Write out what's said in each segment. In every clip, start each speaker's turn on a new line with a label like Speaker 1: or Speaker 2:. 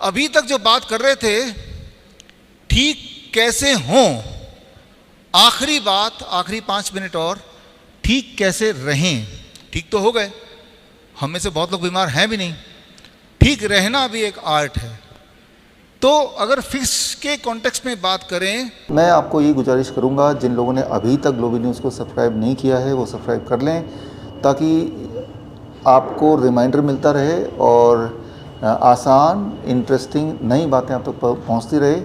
Speaker 1: अभी तक जो बात कर रहे थे ठीक कैसे हों, आखिरी बात, आखिरी 5 मिनट और ठीक कैसे रहें। ठीक तो हो गए, हम में से बहुत लोग बीमार हैं भी नहीं, ठीक रहना भी एक आर्ट है। तो अगर फिश के कॉन्टेक्स्ट में बात करें,
Speaker 2: मैं आपको ये गुजारिश करूंगा, जिन लोगों ने अभी तक ग्लोबी न्यूज़ को सब्सक्राइब नहीं किया है वो सब्सक्राइब कर लें, ताकि आपको रिमाइंडर मिलता रहे और आसान इंटरेस्टिंग नई बातें आप तक पहुंचती रहे,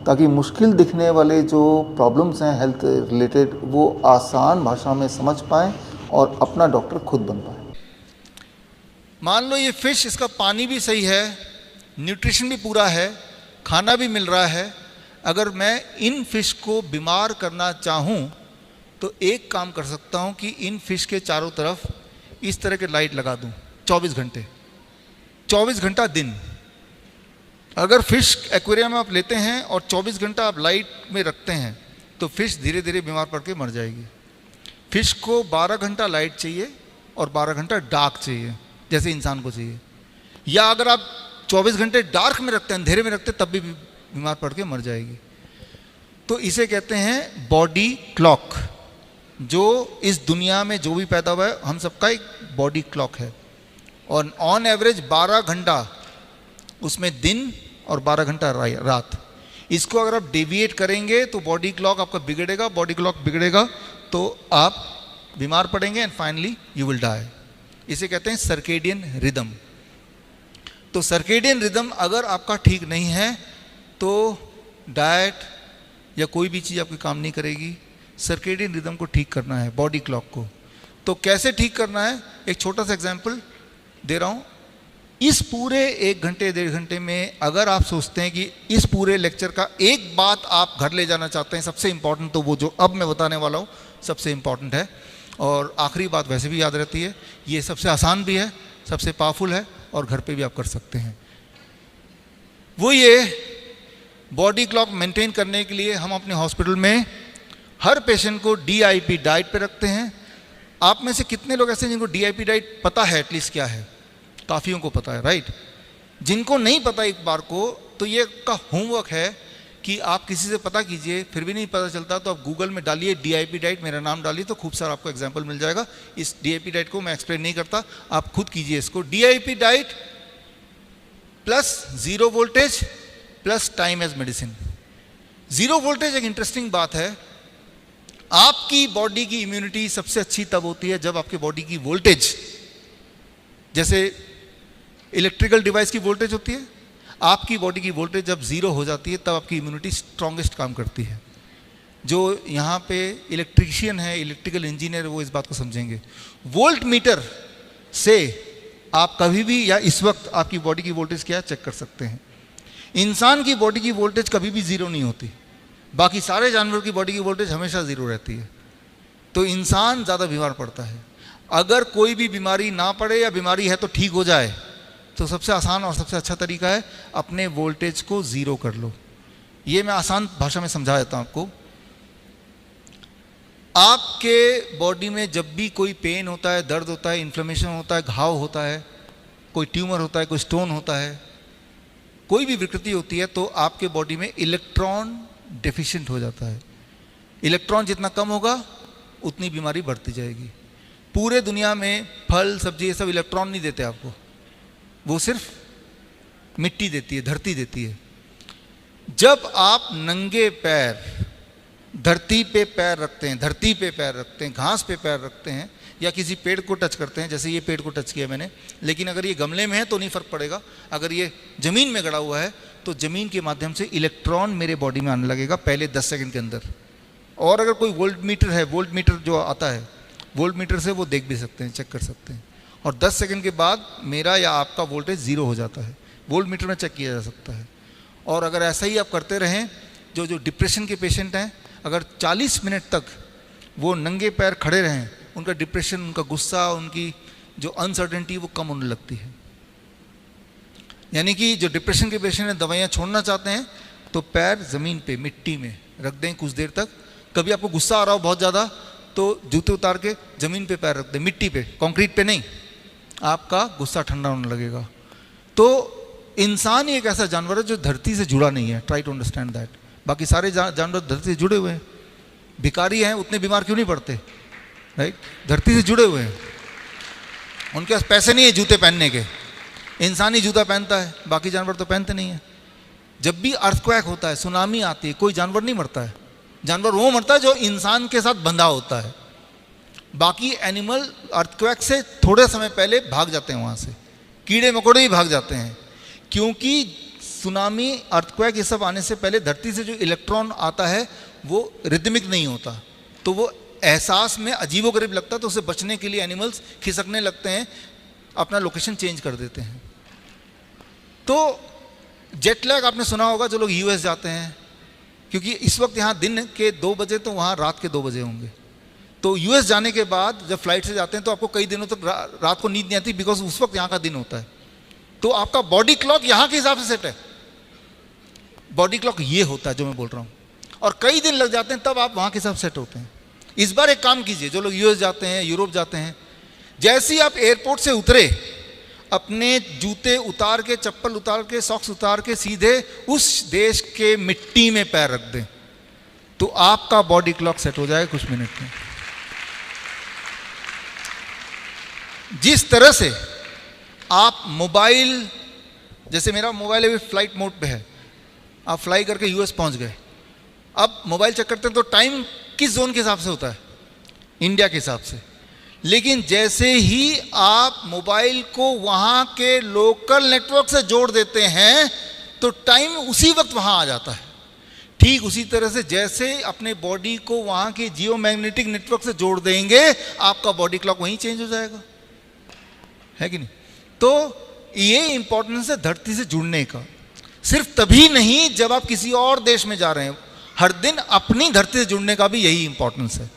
Speaker 2: ताकि मुश्किल दिखने वाले जो प्रॉब्लम्स हैं हेल्थ रिलेटेड वो आसान भाषा में समझ पाएँ और अपना डॉक्टर खुद बन पाएँ।
Speaker 1: मान लो ये फिश, इसका पानी भी सही है, न्यूट्रिशन भी पूरा है, खाना भी मिल रहा है। अगर मैं इन फिश को बीमार करना चाहूँ तो एक काम कर सकता हूँ कि इन फिश के चारों तरफ इस तरह के लाइट लगा दूँ 24 घंटे, 24 घंटा दिन। अगर फिश एक्वेरियम में आप लेते हैं और 24 घंटा आप लाइट में रखते हैं तो फिश धीरे धीरे बीमार पड़ के मर जाएगी। फिश को 12 घंटा लाइट चाहिए और 12 घंटा डार्क चाहिए, जैसे इंसान को चाहिए। या अगर आप 24 घंटे डार्क में रखते हैं, अंधेरे में रखते हैं, तब भी बीमार पड़ के मर जाएगी। तो इसे कहते हैं बॉडी क्लॉक। जो इस दुनिया में जो भी पैदा हुआ है हम सबका एक बॉडी क्लॉक है, और ऑन एवरेज 12 घंटा उसमें दिन और 12 घंटा रात। इसको अगर आप डेविएट करेंगे तो बॉडी क्लॉक आपका बिगड़ेगा, बॉडी क्लॉक बिगड़ेगा तो आप बीमार पड़ेंगे and finally you will die. इसे कहते हैं सर्केडियन रिदम। तो सर्केडियन रिदम अगर आपका ठीक नहीं है तो डाइट या कोई भी चीज़ आपकी काम नहीं करेगी। सर्केडियन रिदम को ठीक करना है, बॉडी क्लॉक को। तो कैसे ठीक करना है, एक छोटा सा एग्जांपल दे रहा हूँ। इस पूरे 1 घंटे 1.5 घंटे में अगर आप सोचते हैं कि इस पूरे लेक्चर का एक बात आप घर ले जाना चाहते हैं सबसे इंपॉर्टेंट, तो वो जो अब मैं बताने वाला हूँ सबसे इंपॉर्टेंट है। और आखिरी बात वैसे भी याद रहती है, ये सबसे आसान भी है, सबसे पावरफुल है और घर पे भी आप कर सकते हैं। वो ये बॉडी क्लॉक मेंटेन करने के लिए हम अपने हॉस्पिटल में हर पेशेंट को DIP डाइट पे रखते हैं। आप में से कितने लोग ऐसे हैं जिनको DIP डाइट पता है एटलीस्ट क्या है? काफ़ियों को पता है, राइट। जिनको नहीं पता एक बार को, तो ये का होमवर्क है कि आप किसी से पता कीजिए, फिर भी नहीं पता चलता तो आप गूगल में डालिए DIP डाइट, मेरा नाम डालिए तो खूब सारा आपको एग्जाम्पल मिल जाएगा। इस DIP डाइट को मैं एक्सप्लेन नहीं करता, आप खुद कीजिए इसको। DIP diet plus 0 voltage plus time as medicine. 0 voltage एक इंटरेस्टिंग बात है। आपकी बॉडी की इम्यूनिटी सबसे अच्छी तब होती है जब आपके बॉडी की वोल्टेज, जैसे इलेक्ट्रिकल डिवाइस की वोल्टेज होती है, आपकी बॉडी की वोल्टेज जब 0 हो जाती है तब आपकी इम्यूनिटी स्ट्रॉन्गेस्ट काम करती है। जो यहाँ पे इलेक्ट्रीशियन है, इलेक्ट्रिकल इंजीनियर है, वो इस बात को समझेंगे। वोल्ट मीटर से आप कभी भी या इस वक्त आपकी बॉडी की वोल्टेज क्या चेक कर सकते हैं। इंसान की बॉडी की वोल्टेज कभी भी 0 नहीं होती, बाकी सारे जानवरों की बॉडी की वोल्टेज हमेशा 0 रहती है। तो इंसान ज़्यादा बीमार पड़ता है। अगर कोई भी बीमारी ना पड़े या बीमारी है तो ठीक हो जाए, तो सबसे आसान और सबसे अच्छा तरीका है अपने वोल्टेज को 0 कर लो। ये मैं आसान भाषा में समझा देता हूँ आपको। आपके बॉडी में जब भी कोई पेन होता है, दर्द होता है, इन्फ्लेमेशन होता है, घाव होता है, कोई ट्यूमर होता है, कोई स्टोन होता है, कोई भी विकृति होती है, तो आपके बॉडी में इलेक्ट्रॉन डेफिशिएंट हो जाता है। इलेक्ट्रॉन जितना कम होगा उतनी बीमारी बढ़ती जाएगी। पूरे दुनिया में फल सब्जी ये सब इलेक्ट्रॉन नहीं देते आपको, वो सिर्फ मिट्टी देती है, धरती देती है। जब आप नंगे पैर धरती पे पैर रखते हैं, धरती पे पैर रखते हैं, घास पे पैर रखते हैं, या किसी पेड़ को टच करते हैं, जैसे ये पेड़ को टच किया मैंने, लेकिन अगर ये गमले में है तो नहीं फर्क पड़ेगा, अगर ये जमीन में गड़ा हुआ है तो जमीन के माध्यम से इलेक्ट्रॉन मेरे बॉडी में आने लगेगा पहले 10 सेकंड के अंदर। और अगर कोई वोल्ट मीटर है, वोल्ट मीटर जो आता है, वोल्ट मीटर से वो देख भी सकते हैं, चेक कर सकते हैं, और 10 सेकंड के बाद मेरा या आपका वोल्टेज 0 हो जाता है। वोल्ट मीटर में चेक किया जा सकता है। और अगर ऐसा ही आप करते रहें, जो डिप्रेशन के पेशेंट हैं, अगर 40 मिनट तक वो नंगे पैर खड़े रहें, उनका डिप्रेशन, उनका गुस्सा, उनकी जो अनसर्टेनिटी वो कम होने लगती है। यानी कि जो डिप्रेशन के पेशेंट हैं, दवाइयाँ छोड़ना चाहते हैं, तो पैर ज़मीन पे मिट्टी में रख दें कुछ देर तक। कभी आपको गुस्सा आ रहा हो बहुत ज़्यादा तो जूते उतार के ज़मीन पे पैर रख दें, मिट्टी पे, कंक्रीट पे नहीं, आपका गुस्सा ठंडा होने लगेगा। तो इंसान ही एक ऐसा जानवर है जो धरती से जुड़ा नहीं है, ट्राई टू अंडरस्टैंड दैट। बाकी सारे जानवर धरती से जुड़े हुए हैं। भिखारी हैं, उतने बीमार क्यों नहीं पड़ते, राइट? धरती से जुड़े हुए हैं, उनके पास पैसे नहीं है जूते पहनने के, इंसान ही जूता पहनता है, बाकी जानवर तो पहनते नहीं है। जब भी अर्थक्वेक होता है, सुनामी आती है, कोई जानवर नहीं मरता है। जानवर वो मरता है जो इंसान के साथ बंधा होता है। बाकी एनिमल अर्थक्वेक से थोड़े समय पहले भाग जाते हैं वहाँ से, कीड़े मकोड़े भी भाग जाते हैं, क्योंकि सुनामी, अर्थक्वेक ये सब आने से पहले धरती से जो इलेक्ट्रॉन आता है वो रिदमिक नहीं होता, तो वो एहसास में अजीबोगरीब लगता है, तो उससे बचने के लिए एनिमल्स खिसकने लगते हैं, अपना लोकेशन चेंज कर देते हैं। तो जेट लैग आपने सुना होगा जो लोग यूएस जाते हैं, क्योंकि इस वक्त यहाँ दिन के 2 बजे तो वहाँ रात के 2 बजे होंगे। तो यूएस जाने के बाद जब फ्लाइट से जाते हैं तो आपको कई दिनों तक रात को नींद नहीं आती, बिकॉज उस वक्त यहाँ का दिन होता है। तो आपका बॉडी क्लॉक यहाँ के हिसाब से सेट है, बॉडी क्लॉक ये होता है जो मैं बोल रहा हूँ, और कई दिन लग जाते हैं तब आप वहाँ के हिसाब सेट होते हैं। इस बार एक काम कीजिए, जो लोग यूएस जाते हैं, यूरोप जाते हैं, जैसे ही आप एयरपोर्ट से उतरे, अपने जूते उतार के, चप्पल उतार के, सॉक्स उतार के सीधे उस देश के मिट्टी में पैर रख दें, तो आपका बॉडी क्लॉक सेट हो जाएगा कुछ मिनट में। जिस तरह से आप मोबाइल, जैसे मेरा मोबाइल अभी फ्लाइट मोड पे है, आप फ्लाई करके यूएस पहुंच गए, अब मोबाइल चेक करते हैं तो टाइम किस जोन के हिसाब से होता है, इंडिया के हिसाब से। लेकिन जैसे ही आप मोबाइल को वहाँ के लोकल नेटवर्क से जोड़ देते हैं तो टाइम उसी वक्त वहाँ आ जाता है। ठीक उसी तरह से जैसे अपने बॉडी को वहाँ के जियोमैग्नेटिक नेटवर्क से जोड़ देंगे, आपका बॉडी क्लॉक वहीं चेंज हो जाएगा, है कि नहीं? तो ये इंपॉर्टेंस है धरती से जुड़ने का। सिर्फ तभी नहीं जब आप किसी और देश में जा रहे हैं, हर दिन अपनी धरती से जुड़ने का भी यही इंपॉर्टेंस है।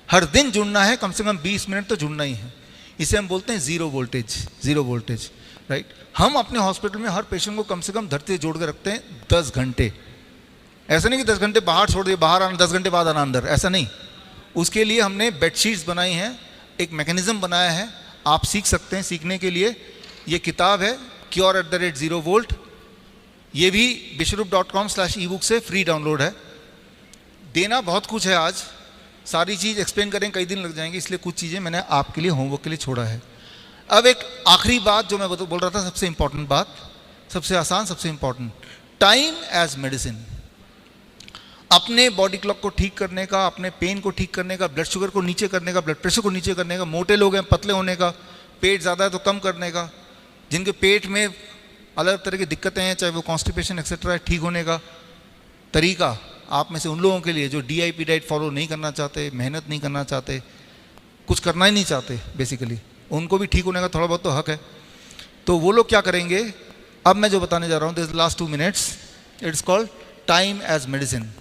Speaker 1: हर दिन जुड़ना है, कम से कम 20 मिनट तो जुड़ना ही है। इसे हम बोलते हैं जीरो वोल्टेज, राइट? हम अपने हॉस्पिटल में हर पेशेंट को कम से कम धरती से जोड़ के रखते हैं 10 घंटे। ऐसा नहीं कि 10 घंटे बाहर छोड़ दिए, बाहर आना 10 घंटे बाद आना अंदर, ऐसा नहीं। उसके लिए हमने बेडशीट्स बनाई हैं, एक मैकेनिज्म बनाया है, आप सीख सकते हैं। सीखने के लिए ये किताब है cure@0volt, ये भी bishrup.com/ebook से फ्री डाउनलोड है। देना बहुत कुछ है, आज सारी चीज़ एक्सप्लेन करें कई दिन लग जाएंगे, इसलिए कुछ चीज़ें मैंने आपके लिए होमवर्क के लिए छोड़ा है। अब एक आखिरी बात जो मैं बोल रहा था, सबसे इंपॉर्टेंट बात, सबसे आसान, सबसे इंपॉर्टेंट, टाइम एज मेडिसिन। अपने बॉडी क्लॉक को ठीक करने का, अपने पेन को ठीक करने का, ब्लड शुगर को नीचे करने का, ब्लड प्रेशर को नीचे करने का, मोटे लोग हैं पतले होने का, पेट ज़्यादा है तो कम करने का, जिनके पेट में अलग तरह की दिक्कतें हैं, चाहे वो कॉन्स्टिपेशन एक्सेट्रा है, ठीक होने का तरीका आप में से उन लोगों के लिए जो DIP डाइट फॉलो नहीं करना चाहते, मेहनत नहीं करना चाहते, कुछ करना ही नहीं चाहते, बेसिकली उनको भी ठीक होने का थोड़ा बहुत तो हक है। तो वो लोग क्या करेंगे, अब मैं जो बताने जा रहा हूँ, this last 2 minutes, it's called time as medicine.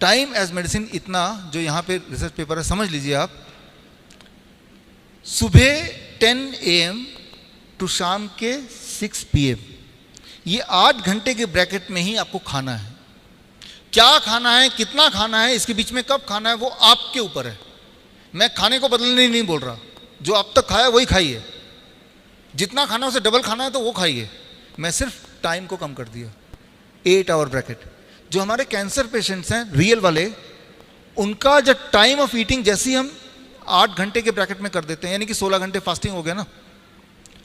Speaker 1: Time as medicine इतना जो यहाँ पे रिसर्च पेपर है, समझ लीजिए आप, सुबह 10 AM टू शाम के 6 PM, ये 8 घंटे के ब्रैकेट में ही आपको खाना है। क्या खाना है, कितना खाना है, इसके बीच में कब खाना है, वो आपके ऊपर है। मैं खाने को बदलने नहीं बोल रहा, जो अब तक खाया वही खाइए, जितना खाना है उसे डबल खाना है तो वो खाइए। मैं सिर्फ टाइम को कम कर दिया, 8 आवर ब्रैकेट। जो हमारे कैंसर पेशेंट्स हैं रियल वाले, उनका जो टाइम ऑफ ईटिंग जैसे ही हम 8 घंटे के ब्रैकेट में कर देते हैं, यानी कि 16 घंटे फास्टिंग हो गया ना,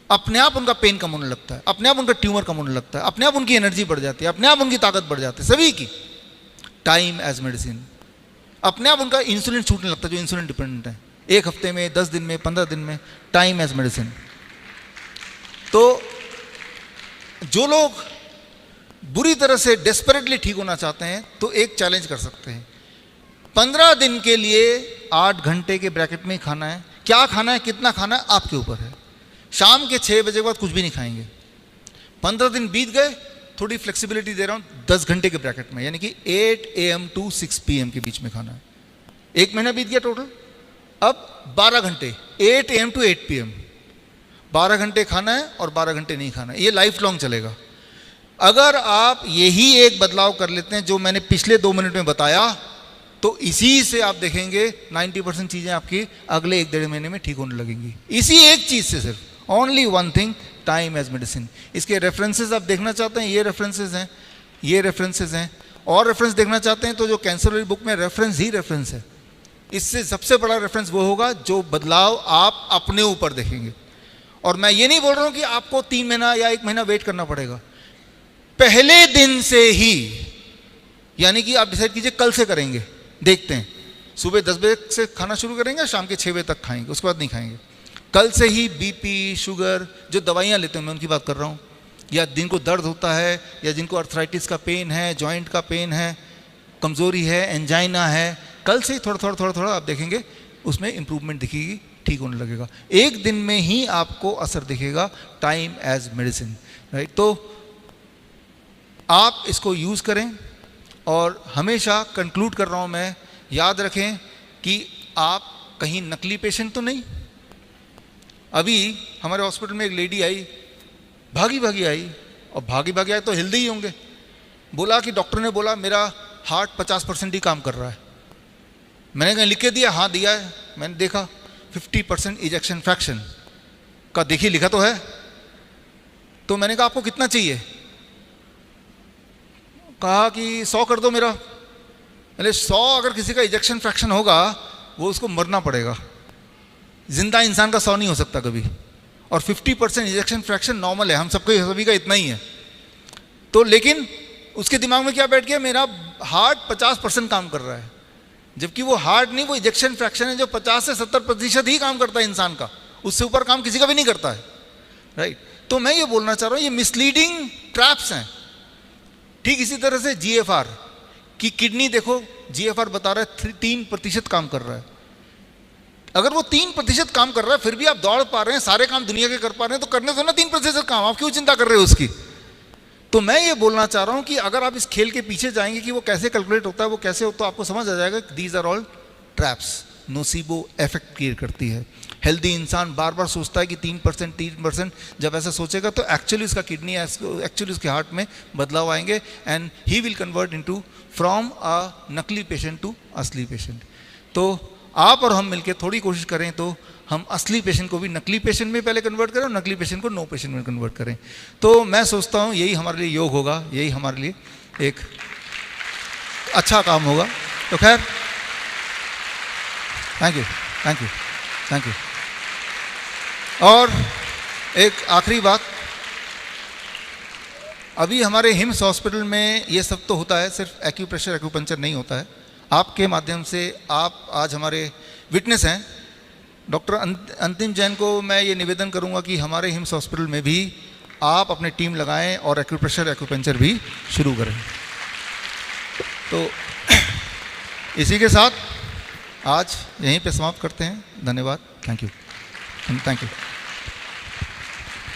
Speaker 1: अपने आप उनका पेन कम होने लगता है, अपने आप उनका ट्यूमर कम होने लगता है, अपने आप उनकी एनर्जी बढ़ जाती है, अपने आप उनकी ताकत बढ़ जाती है, सभी की। टाइम एज मेडिसिन, अपने आप उनका इंसुलिन छूटने लगता है जो इंसुलिन डिपेंडेंट है, 1 हफ्ते में, 10 दिन में, 15 दिन में, टाइम एज मेडिसिन। तो जो लोग बुरी तरह से डेस्परेटली ठीक होना चाहते हैं तो एक चैलेंज कर सकते हैं, 15 दिन के लिए 8 घंटे के ब्रैकेट में ही खाना है। क्या खाना है, कितना खाना है, आपके ऊपर है। शाम के 6 बजे के बाद कुछ भी नहीं खाएंगे। 15 दिन बीत गए, थोड़ी फ्लेक्सिबिलिटी दे रहा हूँ, 10 घंटे के ब्रैकेट में, यानी कि 8 AM टू 6 PM के बीच में खाना है। 1 महीना बीत गया टोटल, अब 12 घंटे, 8 AM टू 8 PM, 12 घंटे खाना है और 12 घंटे नहीं खाना है। ये लाइफ लॉन्ग चलेगा। अगर आप यही एक बदलाव कर लेते हैं जो मैंने पिछले 2 मिनट में बताया, तो इसी से आप देखेंगे 90% चीज़ें आपकी अगले 1-1.5 महीने में ठीक होने लगेंगी, इसी एक चीज़ से सिर्फ, only one thing, time as medicine. इसके रेफरेंसेस आप देखना चाहते हैं, ये रेफरेंसेस हैं, ये रेफरेंसेस हैं, और रेफरेंस देखना चाहते हैं तो जो कैंसर वाली बुक में रेफरेंस ही रेफरेंस है। इससे सबसे बड़ा रेफरेंस वो होगा जो बदलाव आप अपने ऊपर देखेंगे। और मैं ये नहीं बोल रहा हूँ कि आपको 3 महीना या 1 महीना वेट करना पड़ेगा, पहले दिन से ही, यानी कि आप डिसाइड कीजिए कल से करेंगे, देखते हैं, सुबह 10 बजे से खाना शुरू करेंगे, शाम के 6 बजे तक खाएंगे, उसके बाद नहीं खाएंगे। कल से ही बीपी, शुगर, जो दवाइयाँ लेते हैं मैं उनकी बात कर रहा हूँ, या जिनको दर्द होता है, या जिनको अर्थराइटिस का पेन है, जॉइंट का पेन है, कमज़ोरी है, एंजाइना है, कल से ही थोड़ा आप देखेंगे उसमें इम्प्रूवमेंट दिखेगी, ठीक होने लगेगा। एक दिन में ही आपको असर दिखेगा, टाइम एज मेडिसिन, राइट। तो आप इसको यूज़ करें, और हमेशा कंक्लूड कर रहा हूँ मैं, याद रखें कि आप कहीं नकली पेशेंट तो नहीं। अभी हमारे हॉस्पिटल में एक लेडी आई, भागी भागी आई, और भागी भागी आई तो हेल्दी ही होंगे, बोला कि डॉक्टर ने बोला मेरा हार्ट 50% ही काम कर रहा है। मैंने कहीं लिख के दिया? हाँ दिया है। मैंने देखा 50% इजेक्शन फ्रैक्शन का, देखिए लिखा तो है। तो मैंने कहा आपको कितना चाहिए? कहा कि 100 कर दो मेरा। अरे 100 अगर किसी का इजेक्शन फ्रैक्शन होगा, वो उसको मरना पड़ेगा, जिंदा इंसान का 100 नहीं हो सकता कभी। और 50% इजेक्शन फ्रैक्शन नॉर्मल है, हम सबको सभी का इतना ही है। तो लेकिन उसके दिमाग में क्या बैठ गया, मेरा हार्ट 50% काम कर रहा है, जबकि वो हार्ट नहीं, वो इजेक्शन फ्रैक्शन है जो 50 से 70% ही काम करता है इंसान का, उससे ऊपर काम किसी का भी नहीं करता है, राइट। तो मैं ये बोलना चाह रहा हूँ, ये मिसलीडिंग ट्रैप्स हैं। ठीक इसी तरह से GFR की किडनी देखो, GFR बता रहा है 3% काम कर रहा है। अगर वो 3% काम कर रहा है, फिर भी आप दौड़ पा रहे हैं, सारे काम दुनिया के कर पा रहे हैं, तो करने दो ना 3% काम, आप क्यों चिंता कर रहे हो उसकी। तो मैं ये बोलना चाह रहा हूँ कि अगर आप इस खेल के पीछे जाएंगे कि वो कैसे कैलकुलेट होता है, वो कैसे होता है, तो आपको समझ आ जाएगा कि these are all traps, nocebo effect create करती है। हेल्दी इंसान बार बार सोचता है कि 3%, जब ऐसा सोचेगा तो एक्चुअली उसका किडनी, एक्चुअली उसके हार्ट में बदलाव आएंगे, and he will convert into from a नकली पेशेंट टू असली पेशेंट। तो आप और हम मिलकर थोड़ी कोशिश करें तो हम असली पेशेंट को भी नकली पेशेंट में पहले कन्वर्ट करें, और नकली पेशेंट को नो पेशेंट में कन्वर्ट करें। तो मैं सोचता हूँ यही हमारे लिए योग होगा, यही हमारे लिए एक अच्छा काम होगा। तो खैर, thank you, thank you, thank you. और एक आखिरी बात, अभी हमारे हिम्स हॉस्पिटल में ये सब तो होता है, सिर्फ एक्यूप्रेशर, एक्यूपंक्चर नहीं होता है। आपके माध्यम से आप आज हमारे विटनेस हैं। डॉक्टर अंतिम जैन को मैं ये निवेदन करूंगा कि हमारे हिम्स हॉस्पिटल में भी आप अपनी टीम लगाएं और एक्यूप्रेशर, एक्यूपंक्चर भी शुरू करें। तो इसी के साथ आज यहीं पे समाप्त करते हैं। धन्यवाद, थैंक यू, थैंक यू।